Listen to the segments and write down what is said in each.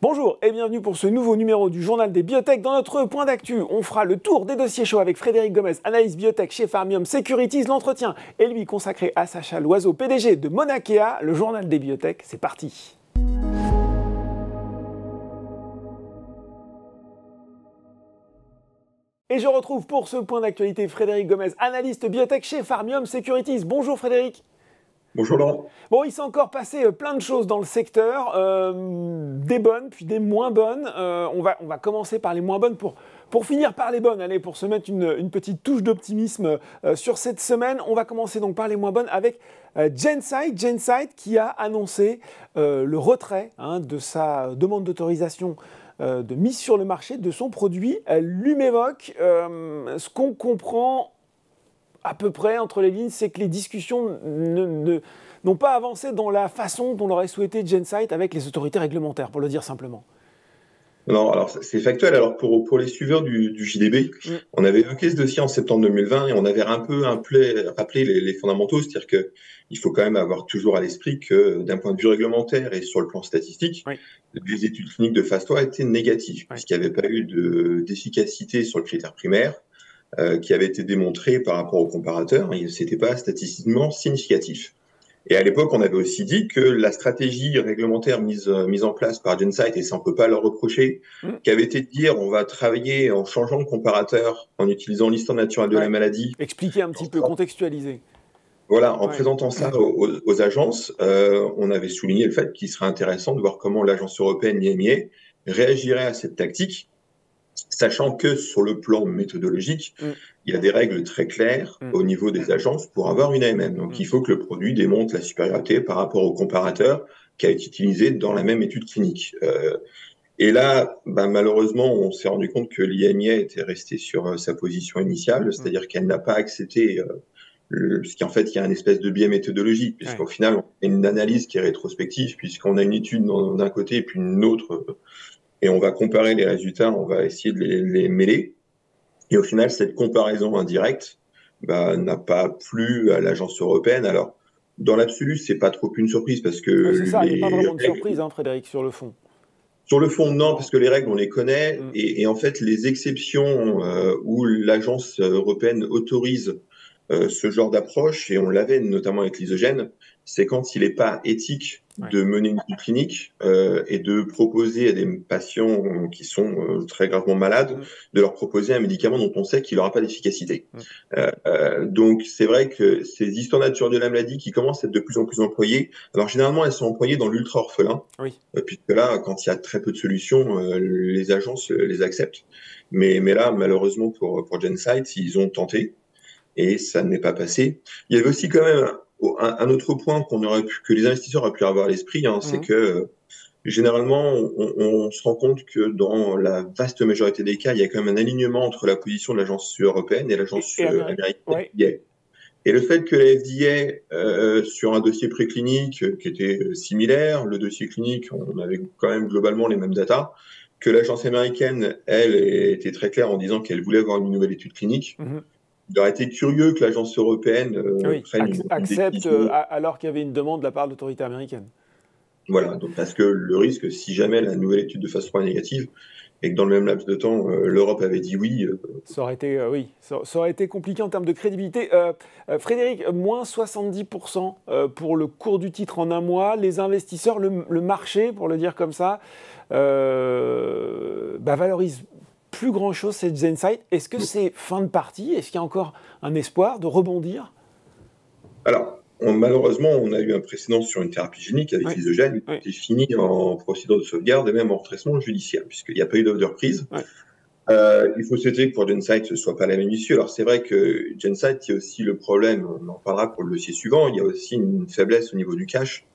Bonjour et bienvenue pour ce nouveau numéro du Journal des Biotech. Dans notre point d'actu, on fera le tour des dossiers chauds avec Frédéric Gomez, analyste biotech chez Pharmium Securities. L'entretien est lui consacré à Sacha Loiseau, PDG de Monakea. Le Journal des Biotech, c'est parti. Et je retrouve pour ce point d'actualité Frédéric Gomez, analyste biotech chez Pharmium Securities. Bonjour Frédéric. Bonjour Laurent. Bon, il s'est encore passé plein de choses dans le secteur, des bonnes puis des moins bonnes. On va commencer par les moins bonnes pour finir par les bonnes. Allez, pour se mettre une petite touche d'optimisme sur cette semaine. On va commencer donc par les moins bonnes avec Gencyte. Gencyte qui a annoncé le retrait de sa demande d'autorisation de mise sur le marché de son produit Lumevoq. Ce qu'on comprend à peu près entre les lignes, c'est que les discussions n'ont pas avancé dans la façon dont l'aurait souhaité Gencyte avec les autorités réglementaires, pour le dire simplement. Non, alors c'est factuel. Alors pour les suiveurs du JDB, on avait évoqué ce dossier en septembre 2020 et on avait un peu rappelé les fondamentaux, c'est-à-dire que il faut quand même avoir toujours à l'esprit que d'un point de vue réglementaire et sur le plan statistique, les études cliniques de phase 3 étaient négatives, puisqu'il n'y avait pas eu d'efficacité sur le critère primaire qui avait été démontré par rapport aux comparateurs. C'était pas statistiquement significatif. Et à l'époque, on avait aussi dit que la stratégie réglementaire mise en place par Gencyte, et ça on peut pas leur reprocher, qui avait été de dire on va travailler en changeant de comparateur, en utilisant l'histoire naturelle de la maladie. Expliquer un petit peu, contextualiser. Voilà, en présentant ça aux agences, on avait souligné le fait qu'il serait intéressant de voir comment l'agence européenne IMIA réagirait à cette tactique, sachant que sur le plan méthodologique, il y a des règles très claires au niveau des agences pour avoir une AMM. Donc, il faut que le produit démontre la supériorité par rapport au comparateur qui a été utilisé dans la même étude clinique. Et là, malheureusement, on s'est rendu compte que l'IMIA était restée sur sa position initiale, c'est-à-dire qu'elle n'a pas accepté ce qui en fait, il y a une espèce de biais méthodologique, puisqu'au final, on a une analyse qui est rétrospective, puisqu'on a une étude d'un côté et puis une autre et on va comparer les résultats, on va essayer de les mêler. Et au final, cette comparaison indirecte n'a pas plu à l'agence européenne. Alors, dans l'absolu, c'est pas trop une surprise parce que c'est ça, il n'y a pas vraiment de surprise, Frédéric, sur le fond. Sur le fond, non, parce que les règles, on les connaît. Et en fait, les exceptions où l'agence européenne autorise ce genre d'approche, et on l'avait notamment avec l'isogène, c'est quand il n'est pas éthique de mener une étude clinique et de proposer à des patients qui sont très gravement malades, de leur proposer un médicament dont on sait qu'il n'aura pas d'efficacité. Donc c'est vrai que ces histoires naturelles de la maladie qui commencent à être de plus en plus employées, alors généralement elles sont employées dans l'ultra-orphelin, puisque là, quand il y a très peu de solutions, les agences les acceptent. Mais là, malheureusement pour Gencyte, ils ont tenté, et ça n'est pas passé. Il y avait aussi quand même un autre point que les investisseurs auraient pu avoir à l'esprit, c'est que généralement, on se rend compte que dans la vaste majorité des cas, il y a quand même un alignement entre la position de l'agence européenne et l'agence américaine. Et le fait que la FDA, sur un dossier préclinique qui était similaire, le dossier clinique, on avait quand même globalement les mêmes datas, que l'agence américaine, elle, était très claire en disant qu'elle voulait avoir une nouvelle étude clinique. Il aurait été curieux que l'agence européenne prenne une accepte alors qu'il y avait une demande de la part de l'autorité américaine. Voilà, donc parce que le risque, si jamais la nouvelle étude de phase 3 est négative, et que dans le même laps de temps, l'Europe avait dit oui. Ça aurait été, ça aurait été compliqué en termes de crédibilité. Frédéric, moins 70% pour le cours du titre en un mois. Les investisseurs, le marché, pour le dire comme ça, valorise plus grand-chose cette Gencyte. Est-ce que c'est fin de partie? Est-ce qu'il y a encore un espoir de rebondir? Alors, malheureusement, on a eu un précédent sur une thérapie génique avec l'isogène qui était fini en procédure de sauvegarde et même en redressement judiciaire, puisqu'il n'y a pas eu d'offre de reprise. Il faut souhaiter que pour Gencyte, ce ne soit pas la même issue. Alors, c'est vrai que Gencyte, il y a aussi le problème, on en parlera pour le dossier suivant, il y a aussi une faiblesse au niveau du cash,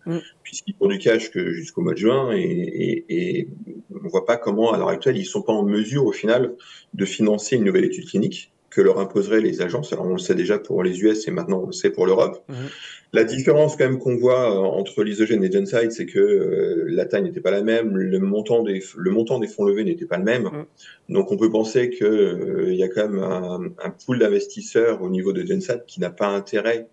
puisqu'ils font du cash que jusqu'au mois de juin, et on ne voit pas comment, à l'heure actuelle, ils ne sont pas en mesure, au final, de financer une nouvelle étude clinique que leur imposeraient les agences. Alors, on le sait déjà pour les US et maintenant on le sait pour l'Europe. La différence quand même qu'on voit entre l'isogène et Gencyte, c'est que la taille n'était pas la même, le montant des fonds levés n'était pas le même. Donc on peut penser qu'il y a quand même un pool d'investisseurs au niveau de Gencyte qui n'a pas intérêt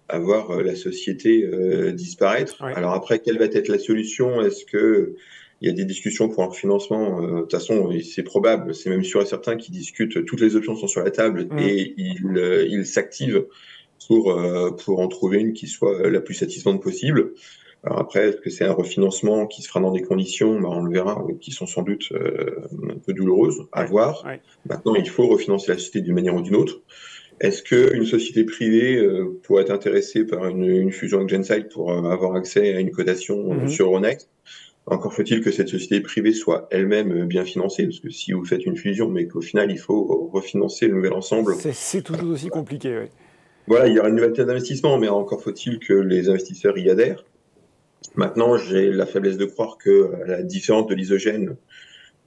à voir la société disparaître. Alors après, quelle va être la solution? Est-ce que il y a des discussions pour un refinancement. De toute façon, et c'est probable, c'est même sûr et certain qu'ils discutent. Toutes les options sont sur la table et ils s'activent pour en trouver une qui soit la plus satisfaisante possible. Alors après, est-ce que c'est un refinancement qui se fera dans des conditions, on le verra, qui sont sans doute un peu douloureuses à voir. Maintenant, il faut refinancer la société d'une manière ou d'une autre. Est-ce qu'une société privée pourrait être intéressée par une fusion avec Gensight pour avoir accès à une cotation sur Euronext? Encore faut-il que cette société privée soit elle-même bien financée, parce que si vous faites une fusion, mais qu'au final, il faut refinancer le nouvel ensemble. C'est tout aussi compliqué, oui. Voilà, il y aura une nouvelle thèse d'investissement, mais encore faut-il que les investisseurs y adhèrent. Maintenant, j'ai la faiblesse de croire que, à la différence de l'Isogène,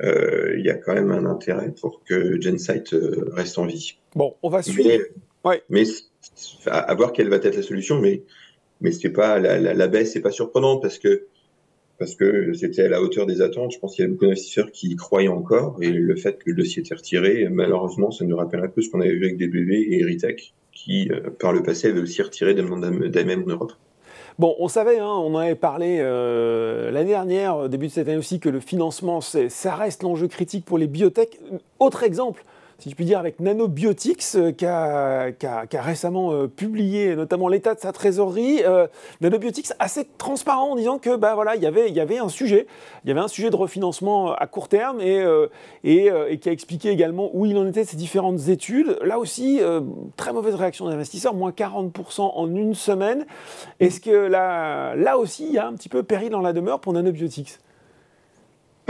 il y a quand même un intérêt pour que Gensight reste en vie. Bon, on va suivre. Mais à voir quelle va être la solution, mais c'est pas la baisse, c'est pas surprenante parce que c'était à la hauteur des attentes. Je pense qu'il y a beaucoup d'investisseurs qui y croyaient encore, et le fait que le dossier était retiré, malheureusement, ça nous rappelle un peu ce qu'on avait vu avec DBV et Erytech, qui, par le passé, avaient aussi retiré des demandes d'AMM en Europe. Bon, on savait, on en avait parlé l'année dernière, début de cette année aussi, que le financement, ça reste l'enjeu critique pour les biotech. Autre exemple, si je puis dire, avec Nanobiotics, qui a récemment publié notamment l'état de sa trésorerie. Nanobiotics assez transparent en disant que voilà, il y avait un sujet de refinancement à court terme et qui a expliqué également où il en était de ses différentes études. Là aussi, très mauvaise réaction des investisseurs, moins 40% en une semaine. Est-ce que là aussi, il y a un petit peu péril dans la demeure pour Nanobiotics?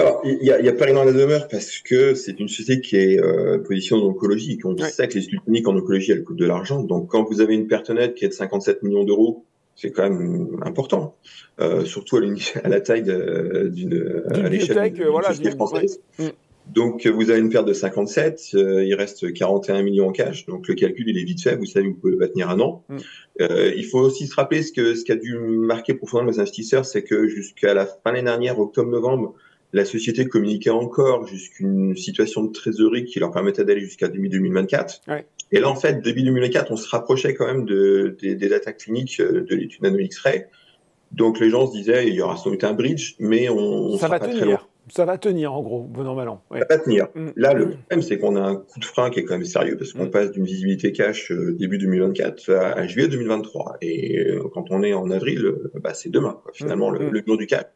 Alors, il y a péril dans la demeure parce que c'est une société qui est positionnée en oncologie. On sait que les études cliniques en oncologie, elles coûtent de l'argent. Donc, quand vous avez une perte nette qui est de 57 millions d'euros, c'est quand même important, surtout à la taille à l'échelle d'une société française. Donc, vous avez une perte de 57, il reste 41 millions en cash. Donc, le calcul, il est vite fait. Vous savez, vous pouvez pas tenir un an. Il faut aussi se rappeler ce qui a dû marquer profondément les investisseurs, c'est que jusqu'à la fin de l'année dernière, octobre-novembre, la société communiquait encore jusqu'une situation de trésorerie qui leur permettait d'aller jusqu'à début 2024. Et là, en fait, début 2024, on se rapprochait quand même des datas cliniques de l'étude Nano-X-Ray. Donc, les gens se disaient, il y aura sans doute un bridge, mais on sera pas très loin. Ça va tenir, en gros, bon an, mal an. Ça va tenir. Là, le problème, c'est qu'on a un coup de frein qui est quand même sérieux, parce qu'on passe d'une visibilité cash début 2024 à juillet 2023. Et quand on est en avril, c'est demain, quoi, finalement, le jour du cash.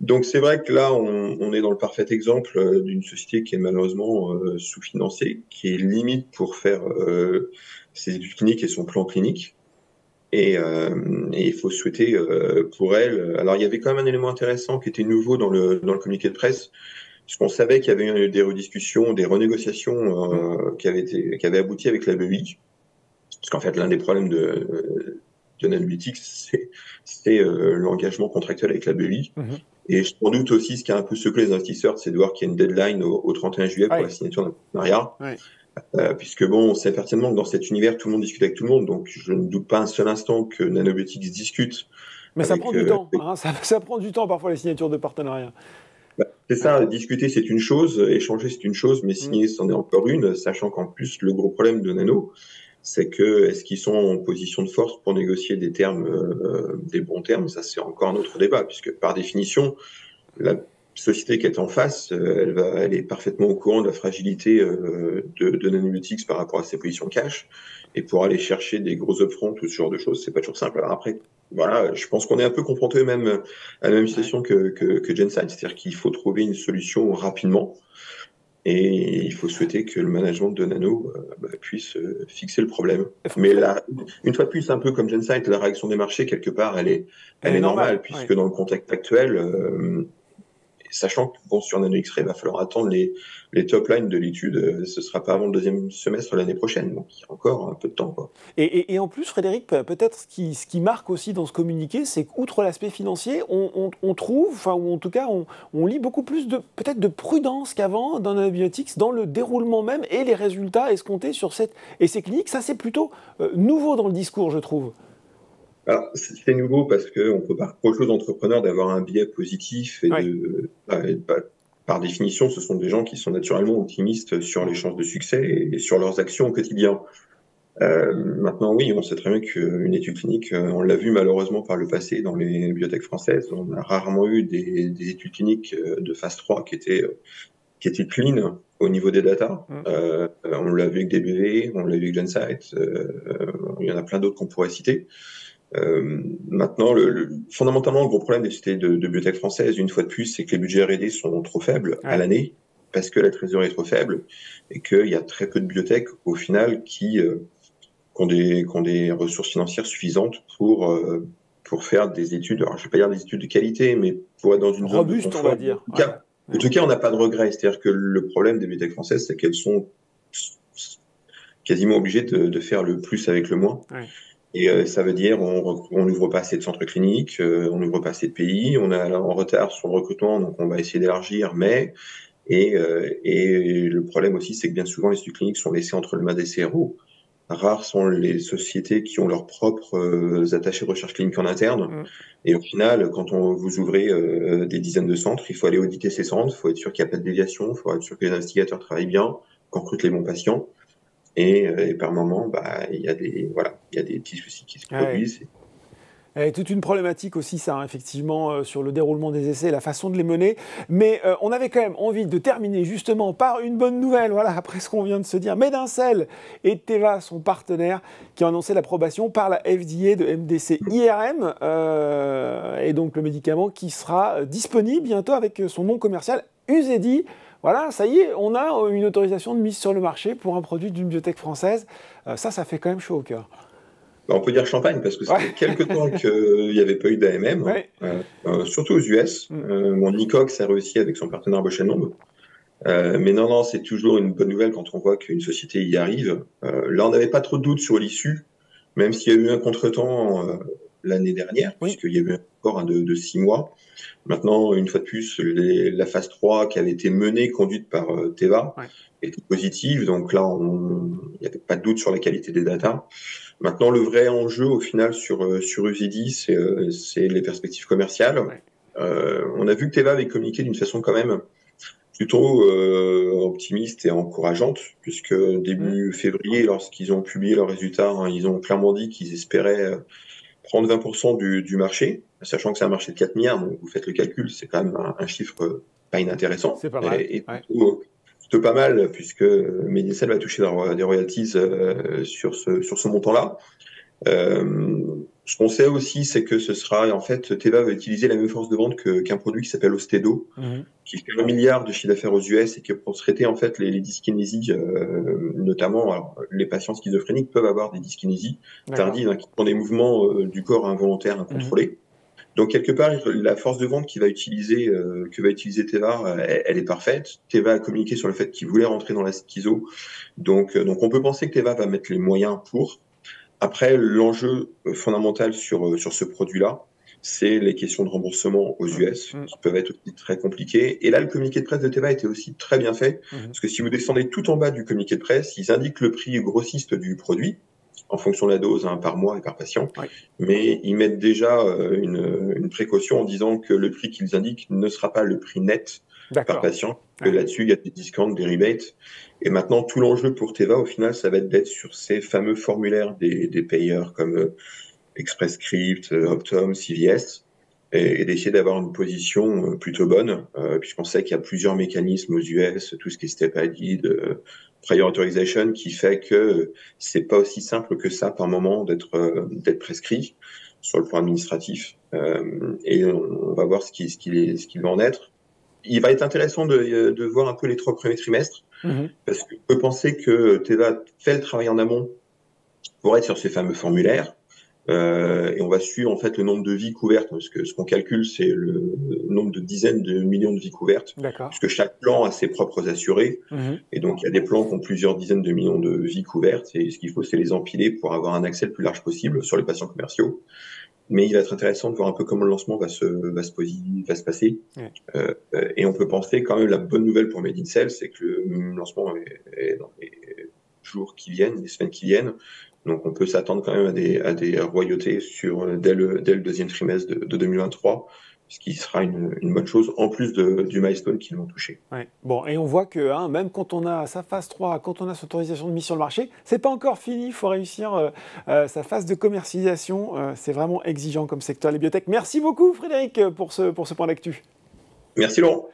Donc, c'est vrai que là, on est dans le parfait exemple d'une société qui est malheureusement sous-financée, qui est limite pour faire ses études cliniques et son plan clinique. Et il faut souhaiter pour elle. Alors, il y avait quand même un élément intéressant qui était nouveau dans le communiqué de presse, puisqu'on savait qu'il y avait eu des rediscussions, des renégociations qui avaient abouti avec la BEI. Parce qu'en fait, l'un des problèmes de Nanobiotics, c'est l'engagement contractuel avec la BEI. Et je m'en doute aussi, ce qui a un peu secoué les investisseurs, c'est de voir qu'il y a une deadline au 31 juillet pour la signature d'un partenariat. Puisque on sait pertinemment que dans cet univers, tout le monde discute avec tout le monde, donc je ne doute pas un seul instant que Nanobiotics discute. Mais ça prend du temps, ça prend du temps parfois les signatures de partenariat. C'est ça, discuter c'est une chose, échanger c'est une chose, mais signer c'en est encore une, sachant qu'en plus le gros problème de Nano, c'est que est-ce qu'ils sont en position de force pour négocier des termes, des bons termes? Ça c'est encore un autre débat, puisque par définition, la société qui est en face, elle est parfaitement au courant de la fragilité de Nanobiotics par rapport à ses positions cash, et pour aller chercher des gros upfronts, tout ce genre de choses, c'est pas toujours simple. Alors après, voilà, je pense qu'on est un peu confronté même à la même situation que Gensight, c'est-à-dire qu'il faut trouver une solution rapidement, et il faut souhaiter que le management de Nano puisse fixer le problème. Mais là, une fois de plus, un peu comme Gensight, la réaction des marchés, quelque part, elle est normale, puisque dans le contexte actuel, sachant que sur Nano-X-Ray, il va falloir attendre les top lines de l'étude. Ce ne sera pas avant le deuxième semestre l'année prochaine, donc il y a encore un peu de temps, quoi. Et en plus, Frédéric, peut-être ce qui marque aussi dans ce communiqué, c'est qu'outre l'aspect financier, on trouve, ou en tout cas, on lit beaucoup plus peut-être de prudence qu'avant dans Nanobiotics, dans le déroulement même et les résultats escomptés sur ces cliniques. Ça, c'est plutôt nouveau dans le discours, je trouve. Alors, c'est nouveau parce qu'on peut pas reprocher aux entrepreneurs d'avoir un biais positif et par définition, ce sont des gens qui sont naturellement optimistes sur les chances de succès et sur leurs actions au quotidien. Maintenant, oui, on sait très bien qu'une étude clinique, on l'a vu malheureusement par le passé dans les bibliothèques françaises, on a rarement eu des études cliniques de phase 3 qui étaient clean au niveau des data. On l'a vu avec DBV, on l'a vu avec Gensight, il y en a plein d'autres qu'on pourrait citer. Maintenant, fondamentalement, le gros problème des sociétés de bibliothèques françaises, une fois de plus, c'est que les budgets R&D sont trop faibles à l'année, parce que la trésorerie est trop faible, et qu'il y a très peu de bibliothèques, au final, qui ont des ressources financières suffisantes pour faire des études, alors je ne vais pas dire des études de qualité, mais pour être dans une zone de confort. On va dire. En tout cas, on n'a pas de regret. C'est-à-dire que le problème des bibliothèques françaises, c'est qu'elles sont quasiment obligées de faire le plus avec le moins. Et ça veut dire on n'ouvre pas assez de centres cliniques, on n'ouvre pas assez de pays, on est en retard sur le recrutement, donc on va essayer d'élargir, et le problème aussi, c'est que bien souvent, les études cliniques sont laissées entre les mains des CRO. Rares sont les sociétés qui ont leurs propres attachés de recherche clinique en interne. Et au final, quand vous ouvrez des dizaines de centres, il faut aller auditer ces centres, il faut être sûr qu'il n'y a pas de déviation, il faut être sûr que les investigateurs travaillent bien, qu'on recrute les bons patients. Et par moment, il y a des petits soucis qui se produisent. Et toute une problématique aussi, ça, effectivement, sur le déroulement des essais, la façon de les mener. Mais on avait quand même envie de terminer justement par une bonne nouvelle, voilà, après ce qu'on vient de se dire. Medincell et Teva sont partenaires qui ont annoncé l'approbation par la FDA de MDC IRM, et donc le médicament qui sera disponible bientôt avec son nom commercial Uzedy. Voilà, ça y est, on a une autorisation de mise sur le marché pour un produit d'une biotech française. Ça fait quand même chaud au cœur. On peut dire champagne, parce que ça fait quelques temps qu'il n'y avait pas eu d'AMM, surtout aux US. Nicox a réussi avec son partenaire Bausch & Lomb. Mais non, c'est toujours une bonne nouvelle quand on voit qu'une société y arrive. Là, on n'avait pas trop de doutes sur l'issue, même s'il y a eu un contretemps l'année dernière, puisqu'il y a eu un accord de 6 mois. Maintenant, une fois de plus, la phase 3 qui avait été menée, conduite par Teva, était positive. Donc là, il n'y avait pas de doute sur la qualité des datas. Maintenant, le vrai enjeu, au final, sur Uzedy, c'est les perspectives commerciales. On a vu que Teva avait communiqué d'une façon quand même plutôt optimiste et encourageante, puisque début février, lorsqu'ils ont publié leurs résultats, ils ont clairement dit qu'ils espéraient prendre 20% du marché, sachant que c'est un marché de 4 milliards, donc vous faites le calcul, c'est quand même un chiffre pas inintéressant. C'est pas mal. Et plutôt pas mal, puisque Medincell va toucher des royalties sur ce montant-là. Ce qu'on sait aussi, c'est que ce sera, en fait, Teva va utiliser la même force de vente qu'un produit qui s'appelle Austedo, qui fait 1 milliard de chiffre d'affaires aux US et que pour traiter, en fait, les dyskinésies, notamment, alors, les patients schizophréniques peuvent avoir des dyskinésies tardives, qui sont des mouvements du corps involontaires, incontrôlés. Donc, quelque part, la force de vente que va utiliser Teva, elle est parfaite. Teva a communiqué sur le fait qu'il voulait rentrer dans la schizo. Donc, on peut penser que Teva va mettre les moyens pour. Après, l'enjeu fondamental sur ce produit-là, c'est les questions de remboursement aux US, qui peuvent être aussi très compliquées. Et là, le communiqué de presse de Teva était aussi très bien fait, parce que si vous descendez tout en bas du communiqué de presse, ils indiquent le prix grossiste du produit, en fonction de la dose, par mois et par patient, mais ils mettent déjà une précaution en disant que le prix qu'ils indiquent ne sera pas le prix net par patient, que là-dessus, il y a des discounts, des rebates. Et maintenant, tout l'enjeu pour Teva, au final, ça va être d'être sur ces fameux formulaires des payeurs comme Express Scripts, Optum, CVS, et d'essayer d'avoir une position plutôt bonne, puisqu'on sait qu'il y a plusieurs mécanismes aux US, tout ce qui est Step ID, Prior Authorization, qui fait que c'est pas aussi simple que ça par moment d'être prescrit sur le plan administratif. Et on va voir ce qu'il va en être. Il va être intéressant de voir un peu les 3 premiers trimestres, parce qu'on peut penser que Teva fait le travail en amont pour être sur ces fameux formulaires, et on va suivre en fait le nombre de vies couvertes, parce que ce qu'on calcule, c'est le nombre de dizaines de millions de vies couvertes, puisque chaque plan a ses propres assurés, et donc il y a des plans qui ont plusieurs dizaines de millions de vies couvertes, et ce qu'il faut, c'est les empiler pour avoir un accès le plus large possible sur les patients commerciaux. Mais il va être intéressant de voir un peu comment le lancement va se passer. Et on peut penser quand même, la bonne nouvelle pour Medincell, c'est que le lancement est dans les jours qui viennent, les semaines qui viennent. Donc on peut s'attendre quand même à des royautés dès le deuxième trimestre de 2023, ce qui sera une bonne chose en plus du milestone qu'ils vont toucher. Ouais. Bon, et on voit que même quand on a sa phase 3, quand on a cette autorisation de mise sur le marché, c'est pas encore fini, il faut réussir sa phase de commercialisation. C'est vraiment exigeant comme secteur, les biotech. Merci beaucoup Frédéric pour ce point d'actu. Merci Laurent.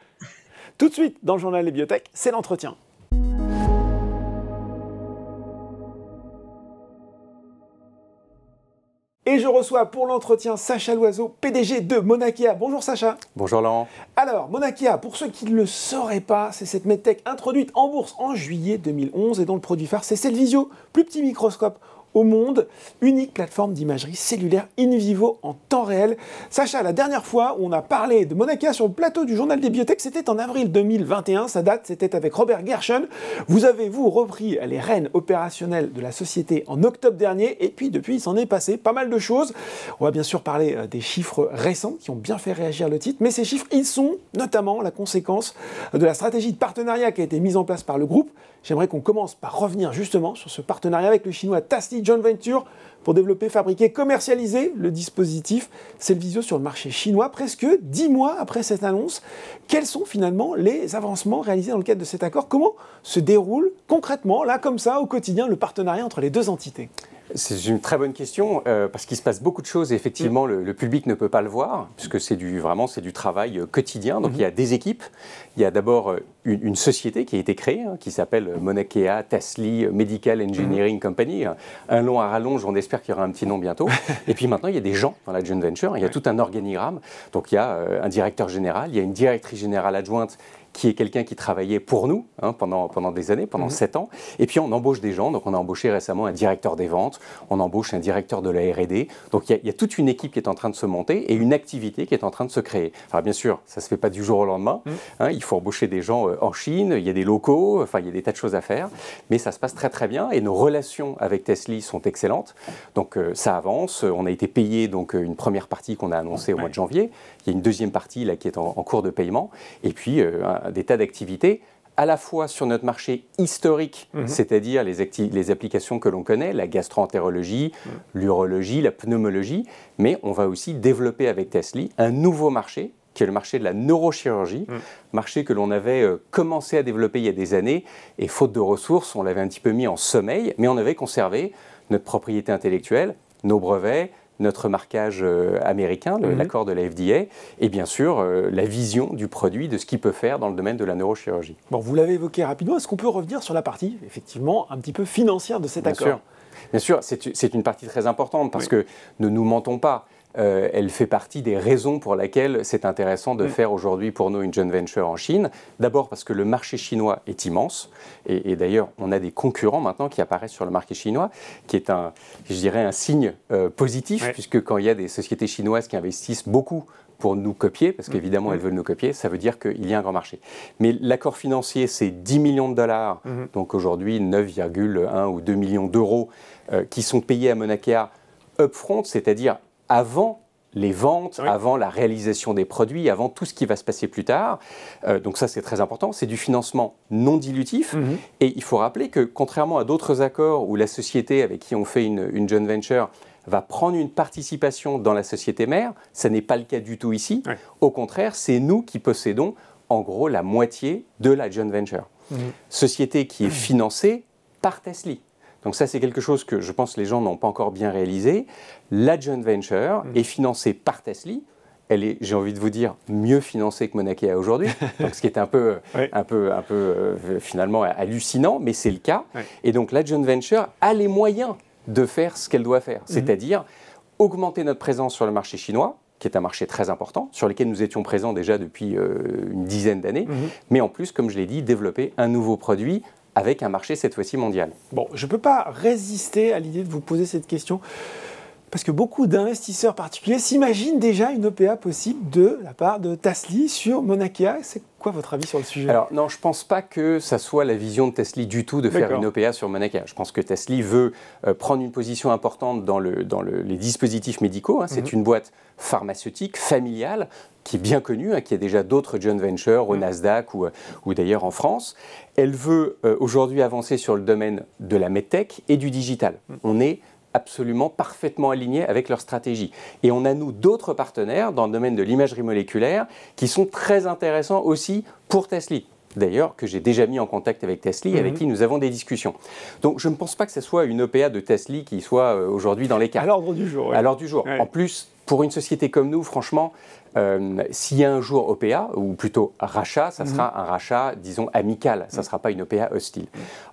Tout de suite, dans le journal des biotech, c'est l'entretien. Et je reçois pour l'entretien Sacha Loiseau, PDG de Mauna Kea. Bonjour Sacha. Bonjour Laurent. Alors, Mauna Kea, pour ceux qui ne le sauraient pas, c'est cette medtech introduite en bourse en juillet 2011 et dont le produit phare, c'est Cellvizio, plus petit microscope au monde, unique plateforme d'imagerie cellulaire in vivo en temps réel. Sacha, la dernière fois où on a parlé de Mauna Kea sur le plateau du journal des biotech, c'était en avril 2021. Sa date, c'était avec Robert Gershon. Vous avez, repris les rênes opérationnelles de la société en octobre dernier. Et puis, depuis, il s'en est passé pas mal de choses. On va bien sûr parler des chiffres récents qui ont bien fait réagir le titre. Mais ces chiffres, ils sont notamment la conséquence de la stratégie de partenariat qui a été mise en place par le groupe. J'aimerais qu'on commence par revenir justement sur ce partenariat avec le chinois Tasly Joint Venture pour développer, fabriquer, commercialiser le dispositif Cellvizio sur le marché chinois, presque 10 mois après cette annonce. Quels sont finalement les avancements réalisés dans le cadre de cet accord? Comment se déroule concrètement, là comme ça, au quotidien, le partenariat entre les deux entités? C'est une très bonne question parce qu'il se passe beaucoup de choses et effectivement le public ne peut pas le voir puisque c'est du travail quotidien. Donc il y a des équipes, il y a d'abord une société qui a été créée qui s'appelle Mauna Kea Tasly Medical Engineering Company. Un long à rallonge, on espère qu'il y aura un petit nom bientôt. Et puis maintenant il y a des gens dans la joint venture, il y a tout un organigramme. Donc il y a un directeur général, il y a une directrice générale adjointe qui est quelqu'un qui travaillait pour nous pendant des années, pendant 7 ans. Et puis on embauche des gens, donc on a embauché récemment un directeur des ventes, on embauche un directeur de la R&D. Donc il y a toute une équipe qui est en train de se monter et une activité qui est en train de se créer. Alors bien sûr, ça ne se fait pas du jour au lendemain. Il faut embaucher des gens en Chine, il y a des locaux, enfin il y a des tas de choses à faire. Mais ça se passe très très bien et nos relations avec Tasly sont excellentes. Donc ça avance. On a été payé donc une première partie qu'on a annoncée au mois de janvier. Il y a une deuxième partie là qui est en cours de paiement. Et puis des tas d'activités, à la fois sur notre marché historique, c'est-à-dire les applications que l'on connaît, la gastro-entérologie, l'urologie, la pneumologie, mais on va aussi développer avec Tasly un nouveau marché, qui est le marché de la neurochirurgie, marché que l'on avait commencé à développer il y a des années, et faute de ressources, on l'avait un petit peu mis en sommeil, mais on avait conservé notre propriété intellectuelle, nos brevets, notre marquage américain, l'accord de la FDA, et bien sûr la vision du produit, de ce qu'il peut faire dans le domaine de la neurochirurgie. Bon, vous l'avez évoqué rapidement, est-ce qu'on peut revenir sur la partie, effectivement, un petit peu financière de cet accord? Bien sûr, c'est une partie très importante parce que ne nous mentons pas. Elle fait partie des raisons pour lesquelles c'est intéressant de faire aujourd'hui pour nous une joint venture en Chine. D'abord parce que le marché chinois est immense et d'ailleurs on a des concurrents maintenant qui apparaissent sur le marché chinois, qui est un signe positif puisque quand il y a des sociétés chinoises qui investissent beaucoup pour nous copier, parce qu'évidemment elles veulent nous copier, ça veut dire qu'il y a un grand marché. Mais l'accord financier, c'est 10 millions de dollars, donc aujourd'hui 9,1 ou 2 millions d'euros qui sont payés à Mauna Kea upfront, c'est-à-dire avant les ventes, avant la réalisation des produits, avant tout ce qui va se passer plus tard. Donc ça, c'est très important. C'est du financement non dilutif. Et il faut rappeler que, contrairement à d'autres accords où la société avec qui on fait une joint venture va prendre une participation dans la société mère, ça n'est pas le cas du tout ici. Au contraire, c'est nous qui possédons, en gros, la moitié de la joint venture. Société qui est financée par Tasly. Donc ça, c'est quelque chose que je pense que les gens n'ont pas encore bien réalisé. La joint venture est financée par Tasly. Elle est, j'ai envie de vous dire, mieux financée que Mauna Kea aujourd'hui. Donc ce qui est un peu finalement hallucinant, mais c'est le cas. Et donc la joint venture a les moyens de faire ce qu'elle doit faire, c'est-à-dire augmenter notre présence sur le marché chinois, qui est un marché très important, sur lequel nous étions présents déjà depuis une dizaine d'années, mais en plus, comme je l'ai dit, développer un nouveau produit avec un marché cette fois-ci mondial. Bon, je ne peux pas résister à l'idée de vous poser cette question, parce que beaucoup d'investisseurs particuliers s'imaginent déjà une OPA possible de la part de Tasly sur Mauna Kea. C'est quoi votre avis sur le sujet? Alors non, je ne pense pas que ça soit la vision de Tasly du tout de faire une OPA sur Mauna Kea. Je pense que Tasly veut prendre une position importante dans les dispositifs médicaux. C'est une boîte pharmaceutique, familiale, qui est bien connue, qui a déjà d'autres joint ventures au Nasdaq ou d'ailleurs en France. Elle veut aujourd'hui avancer sur le domaine de la medtech et du digital. On est absolument parfaitement alignés avec leur stratégie. Et on a, nous, d'autres partenaires dans le domaine de l'imagerie moléculaire qui sont très intéressants aussi pour Tasly. D'ailleurs, que j'ai déjà mis en contact avec Tasly, avec qui nous avons des discussions. Donc, je ne pense pas que ce soit une OPA de Tasly qui soit aujourd'hui dans les cartes. À l'ordre du jour. À l'ordre du jour. En plus, pour une société comme nous, franchement, s'il y a un jour OPA, ou plutôt rachat, ça sera un rachat, disons, amical. Ça ne sera pas une OPA hostile.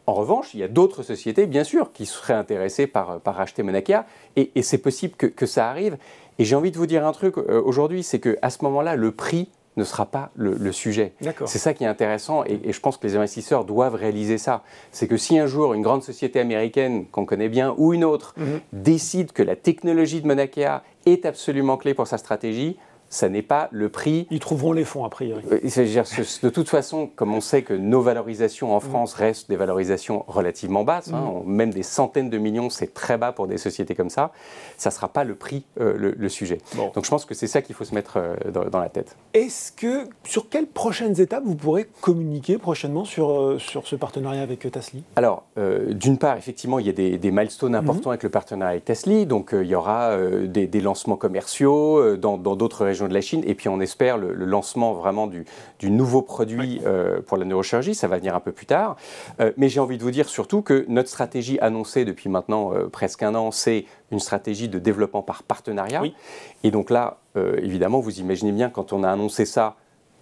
En revanche, il y a d'autres sociétés, bien sûr, qui seraient intéressées par racheter Monakea, et c'est possible que ça arrive. Et j'ai envie de vous dire un truc aujourd'hui, c'est qu'à ce moment-là, le prix ne sera pas le sujet. C'est ça qui est intéressant et je pense que les investisseurs doivent réaliser ça. C'est que si un jour une grande société américaine qu'on connaît bien ou une autre décide que la technologie de Monakea est absolument clé pour sa stratégie, ça n'est pas le prix. Ils trouveront les fonds, a priori. De toute façon, comme on sait que nos valorisations en France restent des valorisations relativement basses, même des centaines de millions, c'est très bas pour des sociétés comme ça, ça ne sera pas le prix le sujet. Donc je pense que c'est ça qu'il faut se mettre dans la tête. Est-ce que, sur quelles prochaines étapes vous pourrez communiquer prochainement sur ce partenariat avec Tasly? Alors, d'une part, effectivement, il y a des milestones importants avec le partenariat avec Tasly, donc il y aura des lancements commerciaux dans d'autres régions de la Chine, et puis on espère le lancement vraiment du nouveau produit pour la neurochirurgie, ça va venir un peu plus tard. Mais j'ai envie de vous dire surtout que notre stratégie annoncée depuis maintenant presque un an, c'est une stratégie de développement par partenariat. Et donc là, évidemment, vous imaginez bien, quand on a annoncé ça,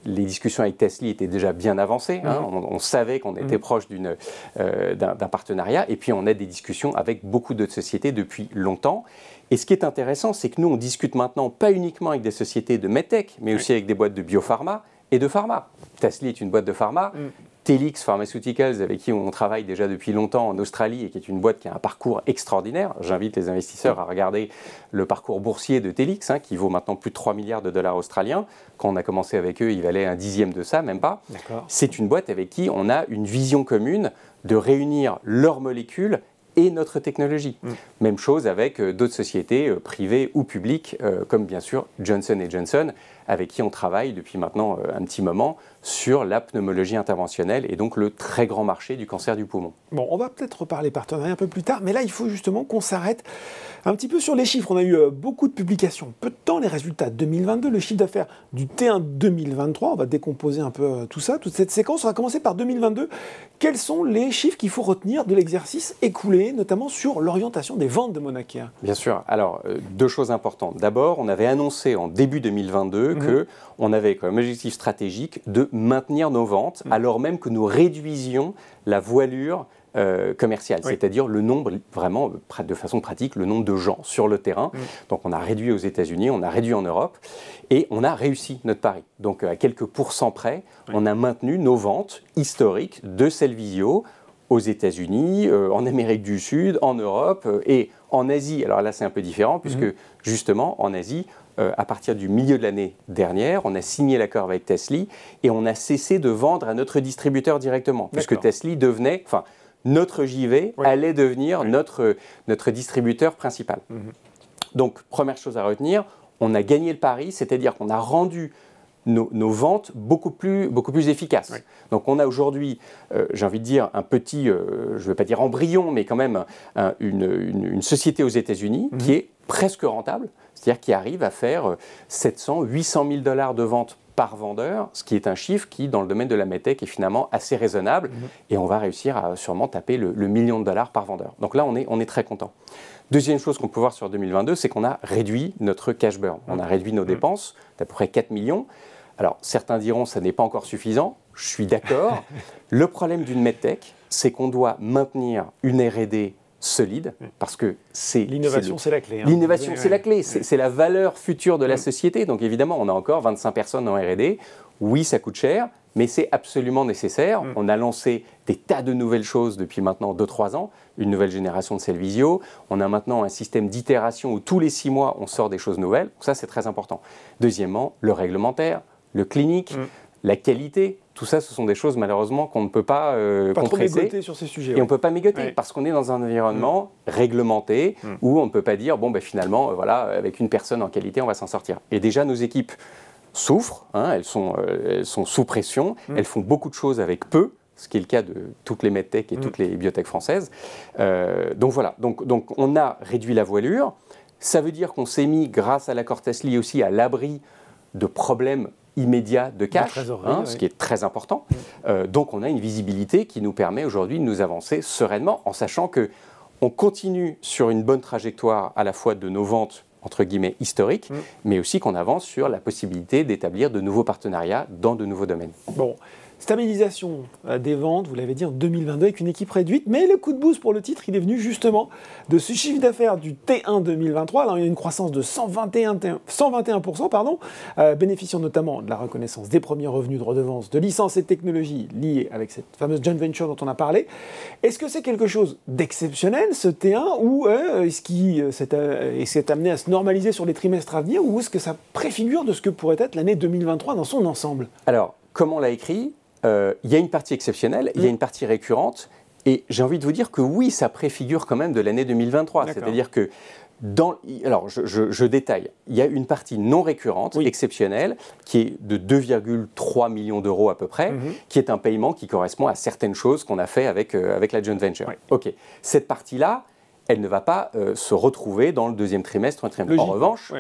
les discussions avec Tasly étaient déjà bien avancées. On savait qu'on était proche d'un partenariat. Et puis, on a des discussions avec beaucoup d'autres sociétés depuis longtemps. Et ce qui est intéressant, c'est que nous, on discute maintenant pas uniquement avec des sociétés de medtech, mais aussi avec des boîtes de biopharma et de pharma. Tasly est une boîte de pharma. Telix Pharmaceuticals, avec qui on travaille déjà depuis longtemps en Australie et qui est une boîte qui a un parcours extraordinaire. J'invite les investisseurs à regarder le parcours boursier de Telix, qui vaut maintenant plus de 3 milliards de dollars australiens. Quand on a commencé avec eux, il valait un dixième de ça, même pas. C'est une boîte avec qui on a une vision commune de réunir leurs molécules et notre technologie. Même chose avec d'autres sociétés privées ou publiques, comme bien sûr Johnson & Johnson, avec qui on travaille depuis maintenant un petit moment sur la pneumologie interventionnelle et donc le très grand marché du cancer du poumon. Bon, on va peut-être reparler partenariat un peu plus tard, mais là, il faut justement qu'on s'arrête un petit peu sur les chiffres. On a eu beaucoup de publications. Peu de temps, les résultats 2022, le chiffre d'affaires du T1 2023. On va décomposer un peu tout ça, toute cette séquence. On va commencer par 2022. Quels sont les chiffres qu'il faut retenir de l'exercice écoulé, notamment sur l'orientation des ventes de Monakea? Bien sûr. Alors, deux choses importantes. D'abord, on avait annoncé en début 2022 qu'on avait comme objectif stratégique de maintenir nos ventes, alors même que nous réduisions la voilure commerciale, c'est-à-dire le nombre, vraiment de façon pratique, le nombre de gens sur le terrain. Donc on a réduit aux États-Unis, on a réduit en Europe, et on a réussi notre pari. Donc à quelques pourcents près, on a maintenu nos ventes historiques de Cellvizio aux États-Unis, en Amérique du Sud, en Europe et en Asie. Alors là, c'est un peu différent, puisque justement, en Asie, à partir du milieu de l'année dernière, on a signé l'accord avec Tasly et on a cessé de vendre à notre distributeur directement, puisque Tasly devenait, enfin, notre JV allait devenir notre distributeur principal. Donc, première chose à retenir, on a gagné le pari, c'est-à-dire qu'on a rendu nos ventes beaucoup plus efficaces. Donc on a aujourd'hui, j'ai envie de dire, un petit, je ne vais pas dire embryon, mais quand même une société aux États-Unis qui est presque rentable, c'est-à-dire qui arrive à faire 700 800 000 $ de ventes par vendeur, ce qui est un chiffre qui, dans le domaine de la medtech, est finalement assez raisonnable, et on va réussir à sûrement taper le $1 million par vendeur. Donc là, on est très content. Deuxième chose qu'on peut voir sur 2022, c'est qu'on a réduit notre cash burn. On a réduit nos dépenses d'à peu près 4 millions. Alors, certains diront que ça n'est pas encore suffisant. Je suis d'accord. Le problème d'une medtech, c'est qu'on doit maintenir une R&D solide, parce que c'est... L'innovation, c'est la clé. L'innovation, c'est la clé. C'est la valeur future de la société. Donc, évidemment, on a encore 25 personnes en R&D. Oui, ça coûte cher, mais c'est absolument nécessaire. On a lancé des tas de nouvelles choses depuis maintenant 2-3 ans. Une nouvelle génération de Cellvizio. On a maintenant un système d'itération où tous les 6 mois, on sort des choses nouvelles. Donc ça, c'est très important. Deuxièmement, le réglementaire, le clinique, la qualité. Tout ça, ce sont des choses, malheureusement, qu'on ne peut pas compresser. Pas trop mégoter sur ces sujets. Et on ne peut pas mégoter, parce qu'on est dans un environnement réglementé où on ne peut pas dire, bon, ben, finalement, voilà, avec une personne en qualité, on va s'en sortir. Et déjà, nos équipes souffrent, elles sont sous pression, elles font beaucoup de choses avec peu. ce qui est le cas de toutes les medtech et toutes les biotech françaises. Donc voilà, donc on a réduit la voilure. Ça veut dire qu'on s'est mis, grâce à l'accord Tasly aussi, à l'abri de problèmes immédiats de cash, ce qui est très important. Donc on a une visibilité qui nous permet aujourd'hui de nous avancer sereinement, en sachant qu'on continue sur une bonne trajectoire à la fois de nos ventes entre guillemets historiques, mais aussi qu'on avance sur la possibilité d'établir de nouveaux partenariats dans de nouveaux domaines. Bon, stabilisation des ventes, vous l'avez dit, en 2022 avec une équipe réduite, mais le coup de boost pour le titre, il est venu justement de ce chiffre d'affaires du T1 2023. Alors il y a une croissance de 121%, bénéficiant notamment de la reconnaissance des premiers revenus de redevance de licences et de technologies liées avec cette fameuse joint venture dont on a parlé. Est-ce que c'est quelque chose d'exceptionnel, ce T1, ou est-ce qu'il s'est amené à se normaliser sur les trimestres à venir, ou est-ce que ça préfigure de ce que pourrait être l'année 2023 dans son ensemble? Alors, comme on l'a écrit, il y a une partie exceptionnelle, il y a une partie récurrente, et j'ai envie de vous dire que oui, ça préfigure quand même de l'année 2023. C'est-à-dire que, alors je détaille, il y a une partie non récurrente, exceptionnelle, qui est de 2,3 millions d'euros à peu près, qui est un paiement qui correspond à certaines choses qu'on a fait avec la joint venture. Ok, cette partie-là, elle ne va pas se retrouver dans le deuxième trimestre. En revanche,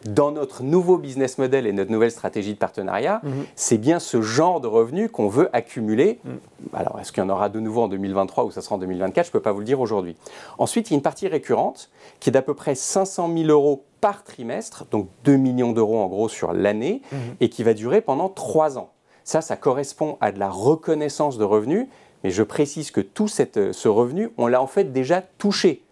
dans notre nouveau business model et notre nouvelle stratégie de partenariat, c'est bien ce genre de revenus qu'on veut accumuler. Alors, est-ce qu'il y en aura de nouveau en 2023 ou ça sera en 2024 ? Je ne peux pas vous le dire aujourd'hui. Ensuite, il y a une partie récurrente qui est d'à peu près 500 000 euros par trimestre, donc 2 millions d'euros en gros sur l'année, et qui va durer pendant 3 ans. Ça correspond à de la reconnaissance de revenus, mais je précise que tout ce revenu, on l'a en fait déjà touché.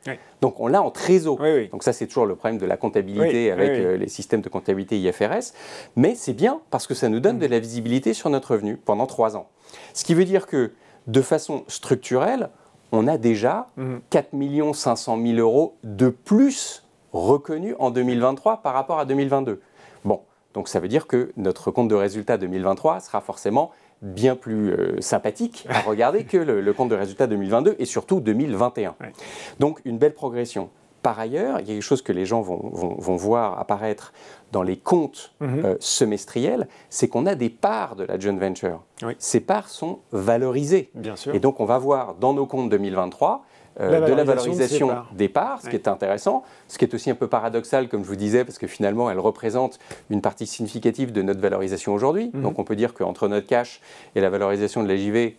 Donc on l'a en trésor. Donc ça, c'est toujours le problème de la comptabilité avec les systèmes de comptabilité IFRS. Mais c'est bien parce que ça nous donne de la visibilité sur notre revenu pendant 3 ans. Ce qui veut dire que de façon structurelle, on a déjà 4 500 000 euros de plus reconnus en 2023 par rapport à 2022. Bon, donc ça veut dire que notre compte de résultat 2023 sera forcément bien plus sympathique à regarder que le compte de résultat 2022 et surtout 2021. Donc une belle progression. Par ailleurs, il y a quelque chose que les gens vont voir apparaître dans les comptes semestriels, c'est qu'on a des parts de la joint venture. Ces parts sont valorisées. Bien sûr. Et donc on va voir dans nos comptes 2023 de la valorisation des parts, ce qui est intéressant, ce qui est aussi un peu paradoxal, comme je vous disais, parce que finalement, elle représente une partie significative de notre valorisation aujourd'hui. Donc on peut dire qu'entre notre cash et la valorisation de la JV,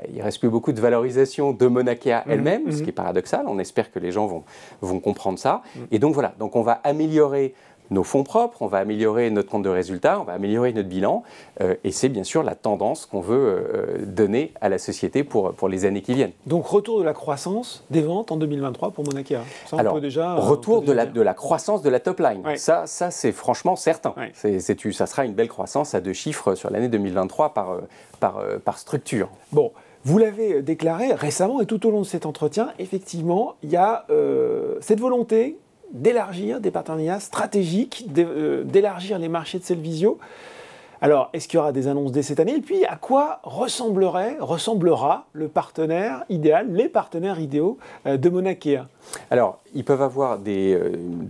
il ne reste plus beaucoup de valorisation de Monakea elle-même, ce qui est paradoxal. On espère que les gens vont comprendre ça. Et donc voilà, donc on va améliorer nos fonds propres, on va améliorer notre compte de résultat, on va améliorer notre bilan. Et c'est bien sûr la tendance qu'on veut donner à la société pour les années qui viennent. Donc retour de la croissance des ventes en 2023 pour Monakea. Alors, retour de la croissance de la top line. Ça c'est franchement certain. Ça sera une belle croissance à 2 chiffres sur l'année 2023 par structure. Bon. Vous l'avez déclaré récemment et tout au long de cet entretien, effectivement, il y a cette volonté d'élargir des partenariats stratégiques, d'élargir les marchés de Cellvizio. Alors, est-ce qu'il y aura des annonces dès cette année? Et puis, à quoi ressemblera le partenaire idéal, les partenaires idéaux de Monakea? Alors, ils peuvent avoir des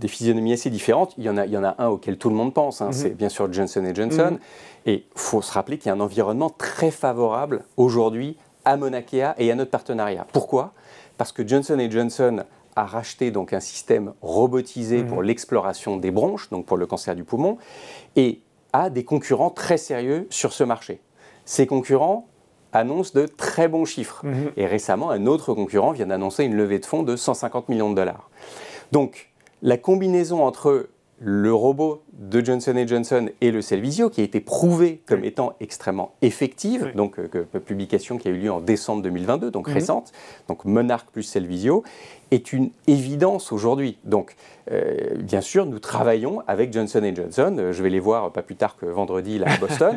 physionomies assez différentes. Il y en a un auquel tout le monde pense, c'est bien sûr Johnson & Johnson. Et il faut se rappeler qu'il y a un environnement très favorable aujourd'hui à Monakea et à notre partenariat. Pourquoi? Parce que Johnson & Johnson a racheté donc un système robotisé pour l'exploration des bronches, donc pour le cancer du poumon, et a des concurrents très sérieux sur ce marché. Ces concurrents annoncent de très bons chiffres. Et récemment, un autre concurrent vient d'annoncer une levée de fonds de 150 millions de dollars. Donc, la combinaison entre le robot de Johnson & Johnson et le Cellvizio, qui a été prouvé comme étant extrêmement effective, donc publication qui a eu lieu en décembre 2022, donc récente, donc Monarch plus Cellvizio, est une évidence aujourd'hui. Donc, bien sûr, nous travaillons avec Johnson & Johnson, je vais les voir pas plus tard que vendredi là, à Boston,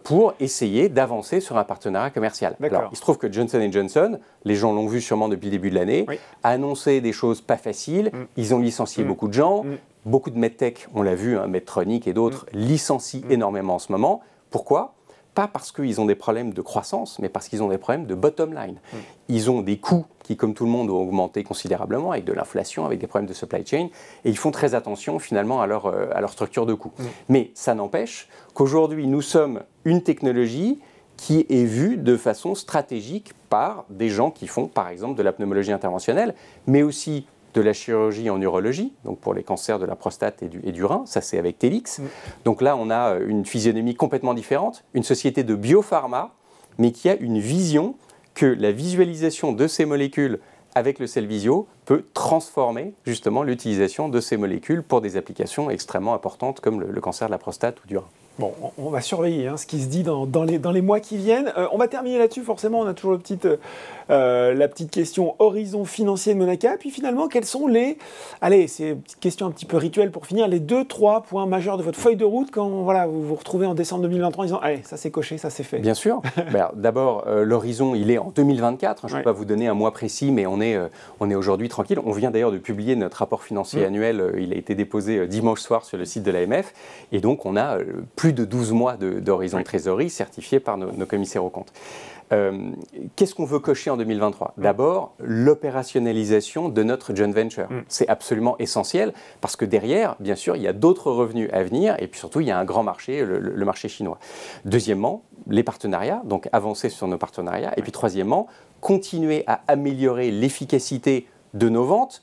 pour essayer d'avancer sur un partenariat commercial. Alors, il se trouve que Johnson & Johnson, les gens l'ont vu sûrement depuis le début de l'année, a annoncé des choses pas faciles, ils ont licencié beaucoup de gens, beaucoup de medtech, on l'a vu, Medtronic et d'autres, licencient énormément en ce moment. Pourquoi? Pas parce qu'ils ont des problèmes de croissance, mais parce qu'ils ont des problèmes de bottom line. Ils ont des coûts qui, comme tout le monde, ont augmenté considérablement avec de l'inflation, avec des problèmes de supply chain, et ils font très attention finalement à leur structure de coûts. Mais ça n'empêche qu'aujourd'hui, nous sommes une technologie qui est vu de façon stratégique par des gens qui font par exemple de la pneumologie interventionnelle, mais aussi de la chirurgie en urologie, donc pour les cancers de la prostate et du rein, ça c'est avec Telix. Donc là on a une physionomie complètement différente, une société de biopharma, mais qui a une vision que la visualisation de ces molécules avec le Cellvizio peut transformer justement l'utilisation de ces molécules pour des applications extrêmement importantes comme le cancer de la prostate ou du rein. Bon, on va surveiller ce qui se dit dans les mois qui viennent. On va terminer là-dessus, forcément, on a toujours la petite question horizon financier de Monaca. Puis finalement, quels sont c'est une petite question un petit peu rituelle pour finir, les 2-3 points majeurs de votre feuille de route quand vous vous retrouvez en décembre 2023 en disant, allez, ça c'est coché, ça c'est fait. Bien sûr. D'abord, l'horizon, il est en 2024. Je ne peux pas vous donner un mois précis, mais on est aujourd'hui tranquille. On vient d'ailleurs de publier notre rapport financier annuel. Il a été déposé dimanche soir sur le site de l'AMF. Et donc, on a plus de 12 mois d'horizon de trésorerie certifié par nos commissaires aux comptes. Qu'est-ce qu'on veut cocher en 2023 ? D'abord, l'opérationnalisation de notre joint venture. C'est absolument essentiel parce que derrière, bien sûr, il y a d'autres revenus à venir et puis surtout, il y a un grand marché, le marché chinois. Deuxièmement, les partenariats, donc avancer sur nos partenariats. Et puis troisièmement, continuer à améliorer l'efficacité de nos ventes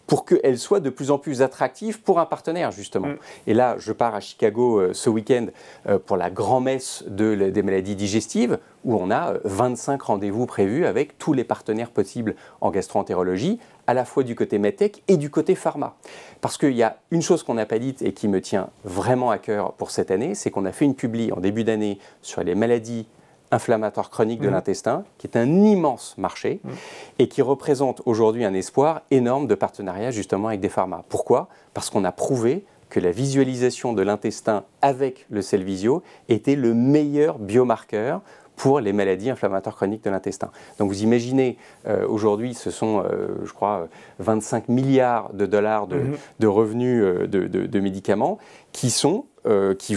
pour qu'elle soit de plus en plus attractive pour un partenaire, justement. Et là, je pars à Chicago ce week-end pour la grand-messe des maladies digestives, où on a 25 rendez-vous prévus avec tous les partenaires possibles en gastro-entérologie, à la fois du côté medtech et du côté pharma. Parce qu'il y a une chose qu'on n'a pas dite et qui me tient vraiment à cœur pour cette année, c'est qu'on a fait une publi en début d'année sur les maladies inflammatoire chronique de l'intestin, qui est un immense marché et qui représente aujourd'hui un espoir énorme de partenariat justement avec des pharmas. Pourquoi ? Parce qu'on a prouvé que la visualisation de l'intestin avec le Cellvizio était le meilleur biomarqueur pour les maladies inflammatoires chroniques de l'intestin. Donc vous imaginez, aujourd'hui, ce sont, je crois, 25 milliards de dollars de revenus de médicaments qui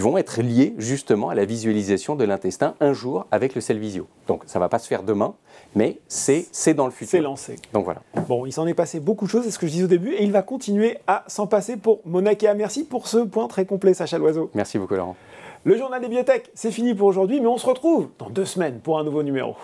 vont être liés justement à la visualisation de l'intestin un jour avec le Cellvizio. Donc ça ne va pas se faire demain, mais c'est dans le futur. C'est lancé. Donc voilà. Bon, il s'en est passé beaucoup de choses, c'est ce que je disais au début, et il va continuer à s'en passer pour Monaca. Merci pour ce point très complet, Sacha Loiseau. Merci beaucoup, Laurent. Le journal des biotech, c'est fini pour aujourd'hui, mais on se retrouve dans 2 semaines pour un nouveau numéro.